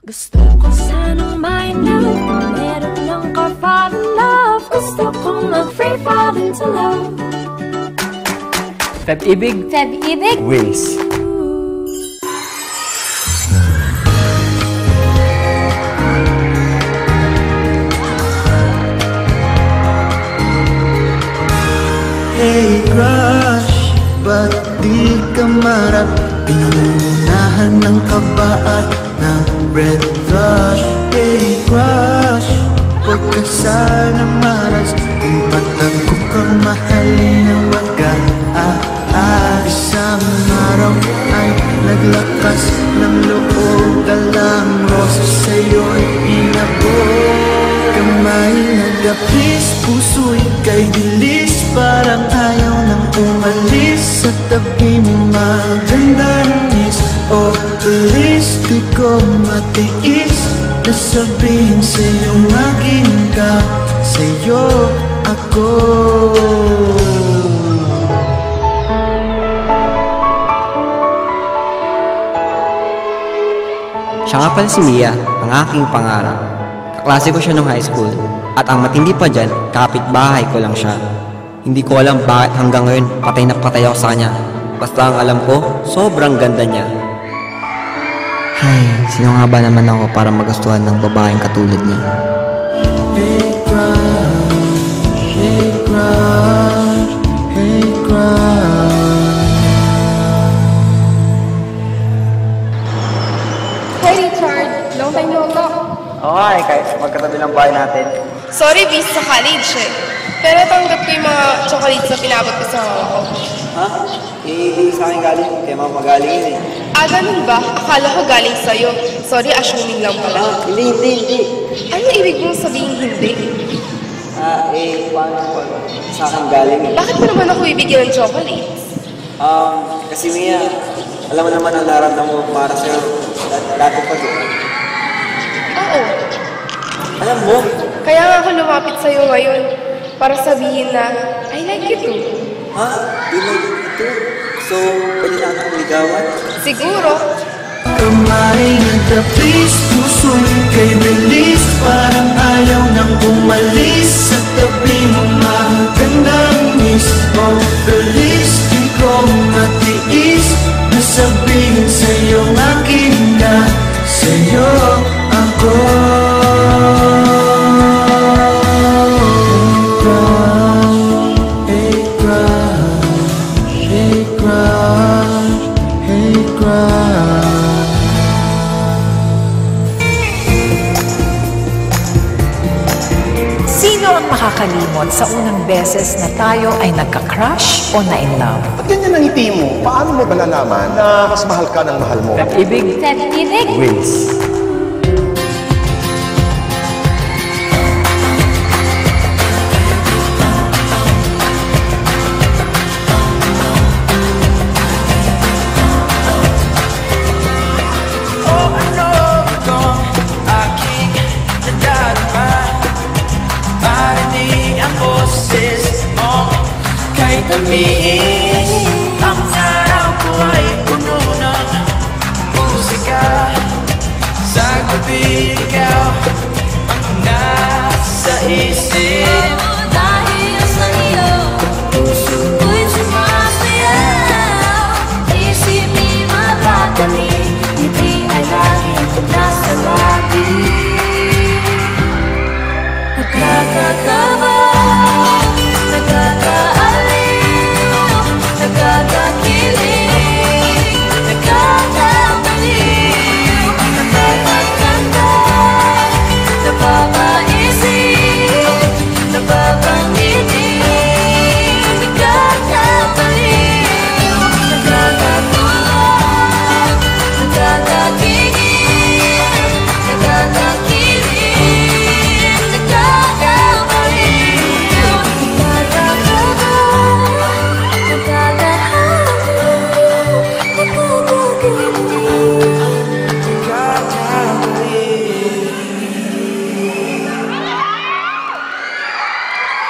Gusto ko sanang may love, meron lang ka-fall in love. Gusto kong mag-free fall into love. Feb-ibig, Feb-ibig, Wings. Hey crush, ba't di ka marap? Pinangunahan ng kaba at ng red flush. Hey crush, huwag ka sana maras. Kung patago kang mahalin na wag ka isang araw ay naglakas ng loob. Dalang rosa sa'yo'y inabot. Kamay nagapis, puso'y kay dilis. Parang ayaw nang umalis. Sa tabi mo magandanis. Oh please, di ko matiis na sabihin sa'yo maging ka. Sa'yo ako. Siya nga pala si Mia, ang aking pangarap. Kaklase ko siya nung high school. At ang matindi pa dyan, kapitbahay ko lang siya. Hindi ko alam bakit hanggang ngayon patay na patay ako sa kanya. Basta ang alam ko, sobrang ganda niya. Ay, sino nga ba naman ako para magustuhan ng babaeng katulad niya? Hey crush, hey crush, hey crush. Hi Richard, long time no talk. Oo nga eh, kahit magkatabi ng bahay natin. Sorry, busy sa college eh. Pero tanggap ko yung mga chocolates na pinabot ko sa mama ko. Ha? Hindi sa akin galing, kaya mama magaling yun eh. Ganun ba? Akala ko galing sa'yo. Sorry, assuming lang pala. Hindi. Ano ibig mong sabihin hindi? Paano ko? Sa akin galing eh. Bakit mo naman ako ibigyan ng chocolates? Kasi Mia, alam mo naman ang naramdaman mo para sa'yo. Dati pa din. Oo. Alam mo? Kaya nga ako lumapit sa'yo ngayon para sabihin na, I like you too. Ha? You like it too? So, pwede na akong ligawan? Siguro. Kamay nagtapis, puso'y kay bilis. Parang ayaw nang umalis. Sa tabi mo magandang miss. Oh, bilis, di ko matiis na sabihin sa'yo aking ka. Sa'yo ako. Hey crush, hey crush, hey crush. Sino ang makakalimot sa unang beses na tayo ay nagka-crush o na-in-love? At ganyan ang ngiti mo, paano mo ba nalaman na mas mahal ka ng mahal mo? Feb-ibig, Feb-ibig, Wings. Tamis, ang araw ko ay puno ng musika. Sa gabi ikaw ang nasa isip.